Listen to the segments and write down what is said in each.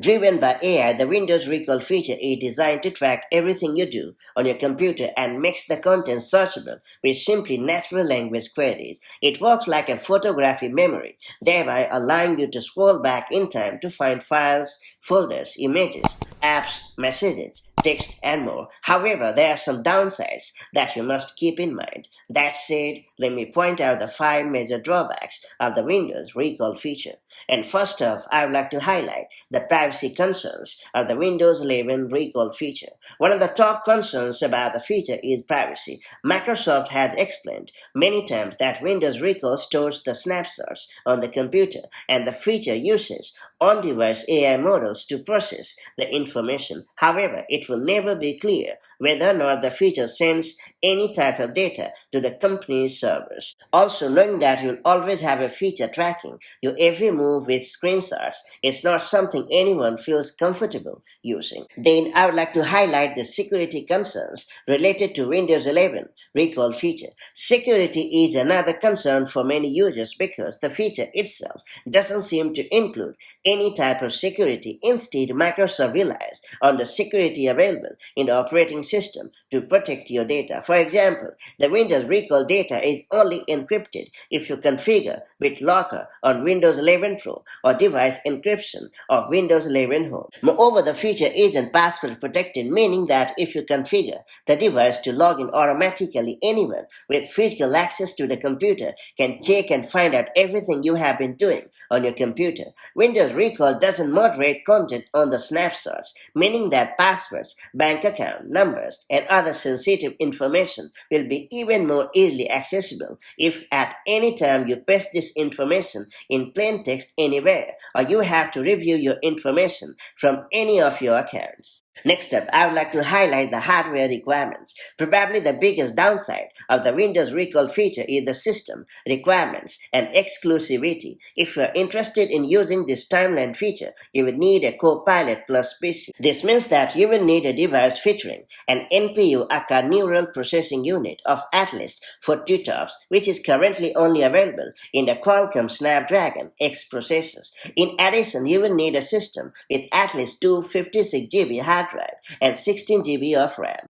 Driven by AI, the Windows Recall feature is designed to track everything you do on your computer and makes the content searchable with simply natural language queries. It works like a photography memory, thereby allowing you to scroll back in time to find files, folders, images, apps, messages, text, and more. However, there are some downsides that you must keep in mind. That said, let me point out the 5 major drawbacks of the Windows Recall feature. And first off, I would like to highlight the privacy concerns of the Windows 11 Recall feature. One of the top concerns about the feature is privacy. Microsoft has explained many times that Windows Recall stores the snapshots on the computer, and the feature uses on-device AI models to process the information. However, it will never be clear whether or not the feature sends any type of data to the company's servers. Also, knowing that you'll always have a feature tracking your every move with screenshots is not something anyone feels comfortable using. Then I would like to highlight the security concerns related to Windows 11 Recall feature. Security is another concern for many users because the feature itself doesn't seem to include any type of security. Instead, Microsoft relies on the security available in the operating system to protect your data. For example, the Windows Recall data is only encrypted if you configure BitLocker on Windows 11 Pro or device encryption of Windows 11 Home. Moreover, the feature isn't password protected, meaning that if you configure the device to log in automatically, anyone with physical access to the computer can check and find out everything you have been doing on your computer. Windows Recall doesn't moderate content on the snapshots, meaning that passwords, bank account numbers, and other sensitive information will be even more easily accessible if at any time you paste this information in plain text anywhere, or you have to review your information from any of your accounts. Next up, I would like to highlight the hardware requirements. Probably the biggest downside of the Windows Recall feature is the system requirements and exclusivity. If you are interested in using this timeline feature, you will need a Copilot+PC. This means that you will need a device featuring an NPU aka neural processing unit of at least 40 TOPS, which is currently only available in the Qualcomm Snapdragon X processors. In addition, you will need a system with at least 256 GB hard drive and 16 GB of RAM.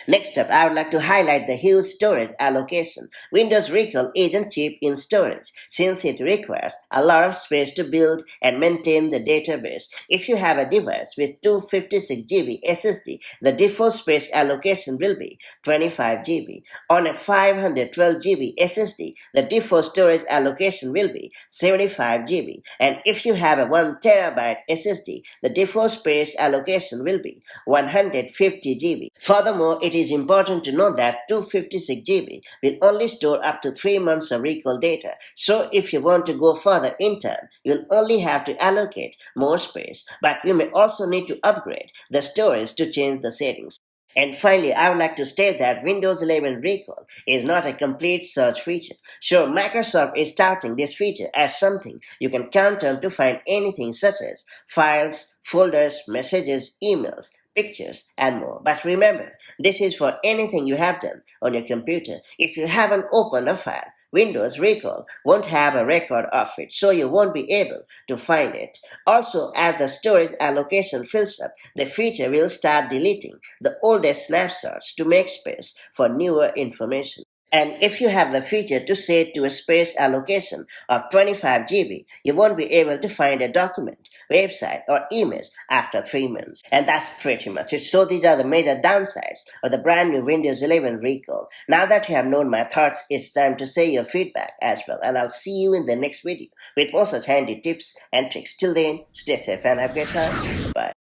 Next up, I would like to highlight the huge storage allocation. Windows Recall isn't cheap in storage since it requires a lot of space to build and maintain the database. If you have a device with 256 GB SSD, the default space allocation will be 25 GB. On a 512 GB SSD, the default storage allocation will be 75 GB. And if you have a 1 TB SSD, the default space allocation will be 150 GB. Furthermore, it is important to note that 256 GB will only store up to 3 months of recall data. So if you want to go further in time, you'll only have to allocate more space. But you may also need to upgrade the storage to change the settings. And finally, I would like to state that Windows 11 Recall is not a complete search feature. Sure, Microsoft is touting this feature as something you can count on to find anything such as files, folders, messages, emails, pictures, and more. But remember, this is for anything you have done on your computer. If you haven't opened a file, Windows Recall won't have a record of it, so you won't be able to find it. Also, as the storage allocation fills up, the feature will start deleting the oldest snapshots to make space for newer information. And if you have the feature to set to a space allocation of 25 GB, you won't be able to find a document, website, or image after 3 months. And that's pretty much it. So these are the major downsides of the brand new Windows 11 Recall. Now that you have known my thoughts, it's time to say your feedback as well. And I'll see you in the next video with more such handy tips and tricks. Till then, stay safe and have a great time. Bye.